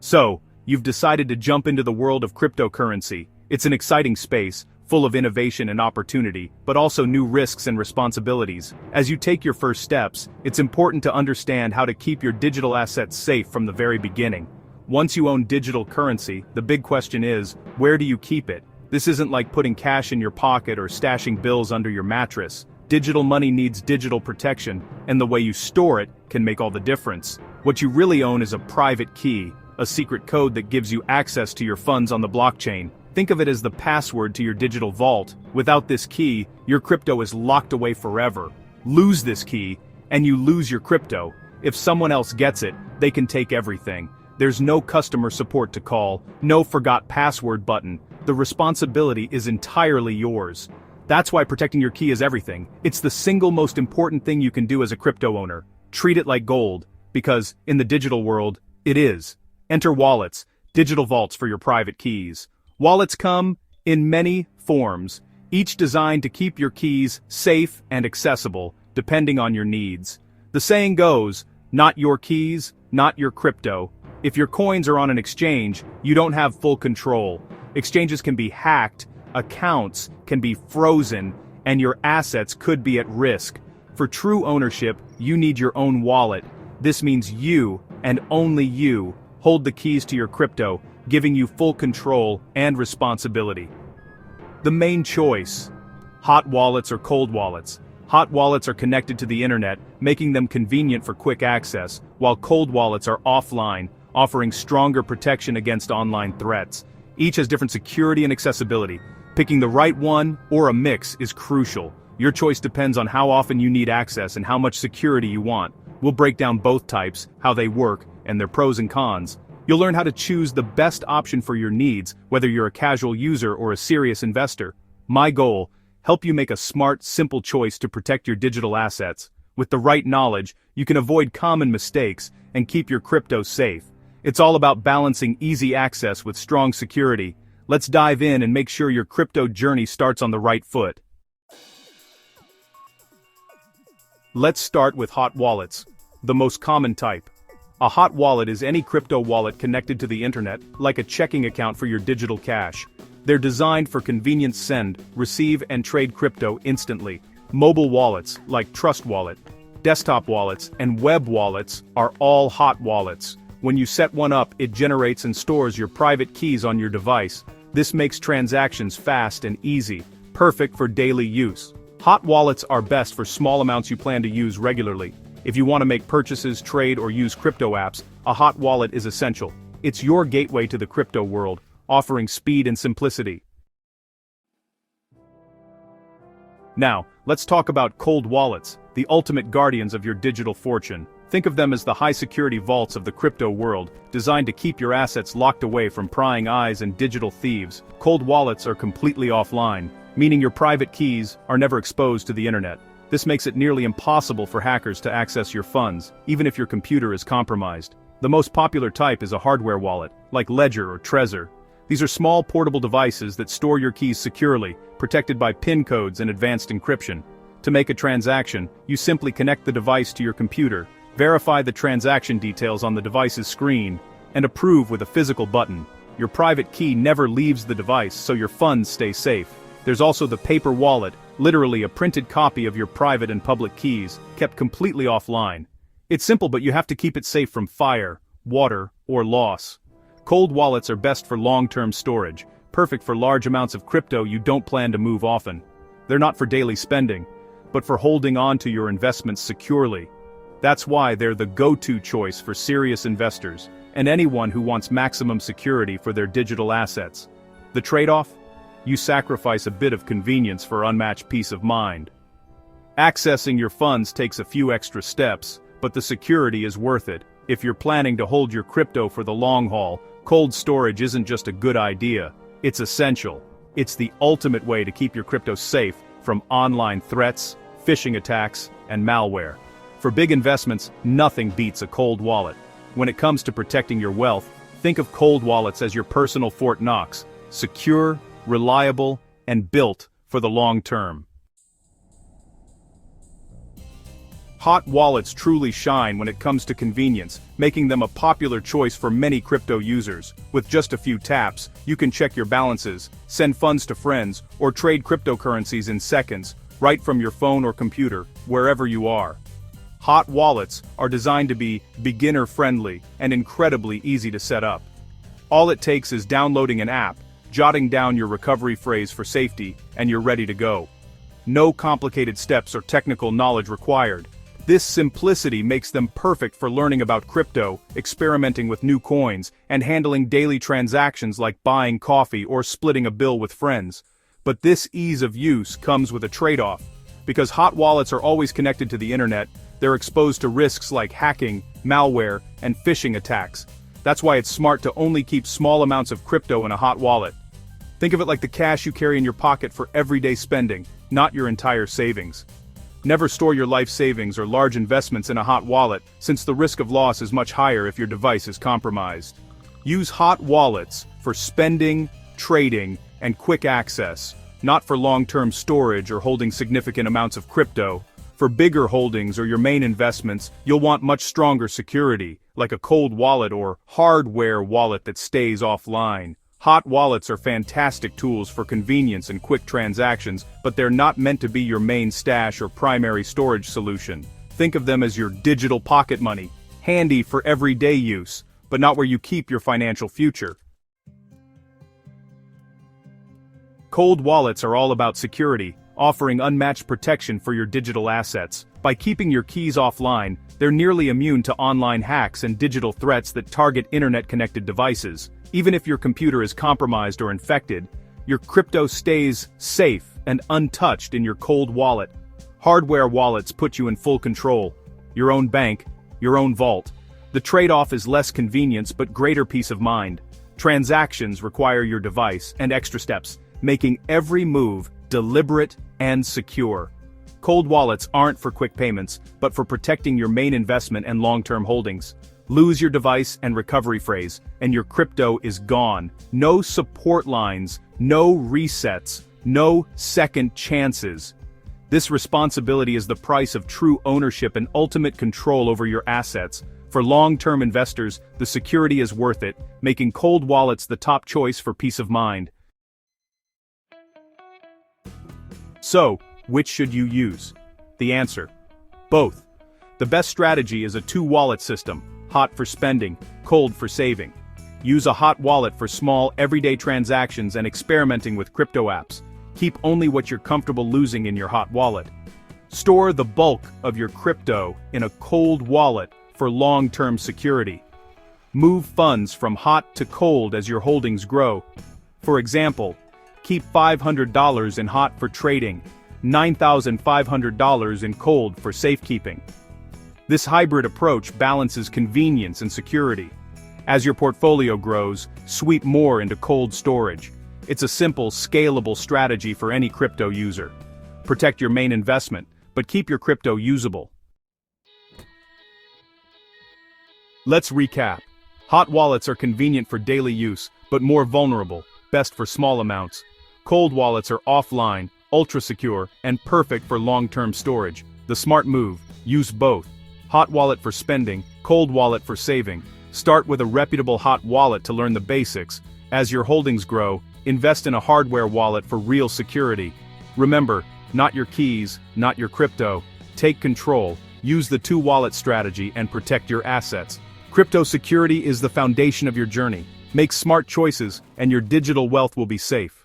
So, you've decided to jump into the world of cryptocurrency. It's an exciting space, full of innovation and opportunity, but also new risks and responsibilities. As you take your first steps, it's important to understand how to keep your digital assets safe from the very beginning. Once you own digital currency, the big question is, where do you keep it? This isn't like putting cash in your pocket or stashing bills under your mattress. Digital money needs digital protection, and the way you store it can make all the difference. What you really own is a private key, a secret code that gives you access to your funds on the blockchain. Think of it as the password to your digital vault. Without this key, your crypto is locked away forever. Lose this key, and you lose your crypto. If someone else gets it, they can take everything. There's no customer support to call, no forgot password button. The responsibility is entirely yours. That's why protecting your key is everything. It's the single most important thing you can do as a crypto owner. Treat it like gold, because, in the digital world, it is. Enter wallets, digital vaults for your private keys. Wallets come in many forms, each designed to keep your keys safe and accessible, depending on your needs. The saying goes, not your keys, not your crypto. If your coins are on an exchange, you don't have full control. Exchanges can be hacked, accounts can be frozen, and your assets could be at risk. For true ownership, you need your own wallet. This means you, and only you, hold the keys to your crypto, giving you full control and responsibility. The main choice: hot wallets or cold wallets. Hot wallets are connected to the internet, making them convenient for quick access, while cold wallets are offline, offering stronger protection against online threats. Each has different security and accessibility. Picking the right one, or a mix, is crucial. Your choice depends on how often you need access and how much security you want. We'll break down both types, how they work, and their pros and cons. You'll learn how to choose the best option for your needs, whether you're a casual user or a serious investor. My goal: help you make a smart, simple choice to protect your digital assets. With the right knowledge, you can avoid common mistakes and keep your crypto safe. It's all about balancing easy access with strong security. Let's dive in and make sure your crypto journey starts on the right foot. Let's start with hot wallets, the most common type. A hot wallet is any crypto wallet connected to the internet, like a checking account for your digital cash. They're designed for convenient send, receive, and trade crypto instantly. Mobile wallets, like Trust Wallet, desktop wallets, and web wallets, are all hot wallets. When you set one up, it generates and stores your private keys on your device. This makes transactions fast and easy, perfect for daily use. Hot wallets are best for small amounts you plan to use regularly. If you want to make purchases, trade, or use crypto apps, a hot wallet is essential. It's your gateway to the crypto world, offering speed and simplicity. Now, let's talk about cold wallets, the ultimate guardians of your digital fortune. Think of them as the high-security vaults of the crypto world, designed to keep your assets locked away from prying eyes and digital thieves. Cold wallets are completely offline, meaning your private keys are never exposed to the internet. This makes it nearly impossible for hackers to access your funds, even if your computer is compromised. The most popular type is a hardware wallet, like Ledger or Trezor. These are small portable devices that store your keys securely, protected by PIN codes and advanced encryption. To make a transaction, you simply connect the device to your computer, verify the transaction details on the device's screen, and approve with a physical button. Your private key never leaves the device, so your funds stay safe. There's also the paper wallet, literally a printed copy of your private and public keys, kept completely offline. It's simple, but you have to keep it safe from fire, water, or loss. Cold wallets are best for long-term storage, perfect for large amounts of crypto you don't plan to move often. They're not for daily spending, but for holding on to your investments securely. That's why they're the go-to choice for serious investors, and anyone who wants maximum security for their digital assets. The trade-off? You sacrifice a bit of convenience for unmatched peace of mind. Accessing your funds takes a few extra steps, but the security is worth it. If you're planning to hold your crypto for the long haul, cold storage isn't just a good idea, it's essential. It's the ultimate way to keep your crypto safe from online threats, phishing attacks, and malware. For big investments, nothing beats a cold wallet. When it comes to protecting your wealth, think of cold wallets as your personal Fort Knox, secure, reliable, and built for the long term. Hot wallets truly shine when it comes to convenience, making them a popular choice for many crypto users. With just a few taps, you can check your balances, send funds to friends, or trade cryptocurrencies in seconds, right from your phone or computer, wherever you are. Hot wallets are designed to be beginner-friendly and incredibly easy to set up. All it takes is downloading an app, jotting down your recovery phrase for safety, and you're ready to go. No complicated steps or technical knowledge required. This simplicity makes them perfect for learning about crypto, experimenting with new coins, and handling daily transactions like buying coffee or splitting a bill with friends. But this ease of use comes with a trade-off. Because hot wallets are always connected to the internet, they're exposed to risks like hacking, malware, and phishing attacks. That's why it's smart to only keep small amounts of crypto in a hot wallet. Think of it like the cash you carry in your pocket for everyday spending, not your entire savings. Never store your life savings or large investments in a hot wallet, since the risk of loss is much higher if your device is compromised. Use hot wallets for spending, trading, and quick access, not for long-term storage or holding significant amounts of crypto. For bigger holdings or your main investments, you'll want much stronger security, like a cold wallet or hardware wallet that stays offline. Hot wallets are fantastic tools for convenience and quick transactions, but they're not meant to be your main stash or primary storage solution. Think of them as your digital pocket money, handy for everyday use, but not where you keep your financial future. Cold wallets are all about security, offering unmatched protection for your digital assets. By keeping your keys offline, they're nearly immune to online hacks and digital threats that target internet-connected devices. Even if your computer is compromised or infected, your crypto stays safe and untouched in your cold wallet. Hardware wallets put you in full control. Your own bank, your own vault. The trade-off is less convenience but greater peace of mind. Transactions require your device and extra steps, making every move deliberate and secure. Cold wallets aren't for quick payments, but for protecting your main investment and long-term holdings. Lose your device and recovery phrase, and your crypto is gone. No support lines, no resets, no second chances. This responsibility is the price of true ownership and ultimate control over your assets. For long-term investors, the security is worth it, making cold wallets the top choice for peace of mind. So, which should you use? The answer: both. The best strategy is a two-wallet system. Hot for spending, cold for saving. Use a hot wallet for small, everyday transactions and experimenting with crypto apps. Keep only what you're comfortable losing in your hot wallet. Store the bulk of your crypto in a cold wallet for long-term security. Move funds from hot to cold as your holdings grow. For example, keep $500 in hot for trading, $9,500 in cold for safekeeping. This hybrid approach balances convenience and security. As your portfolio grows, sweep more into cold storage. It's a simple, scalable strategy for any crypto user. Protect your main investment, but keep your crypto usable. Let's recap. Hot wallets are convenient for daily use, but more vulnerable, best for small amounts. Cold wallets are offline, ultra-secure, and perfect for long-term storage. The smart move: use both. Hot wallet for spending, cold wallet for saving. Start with a reputable hot wallet to learn the basics. As your holdings grow, invest in a hardware wallet for real security. Remember, not your keys, not your crypto. Take control, use the two-wallet strategy, and protect your assets. Crypto security is the foundation of your journey. Make smart choices, and your digital wealth will be safe.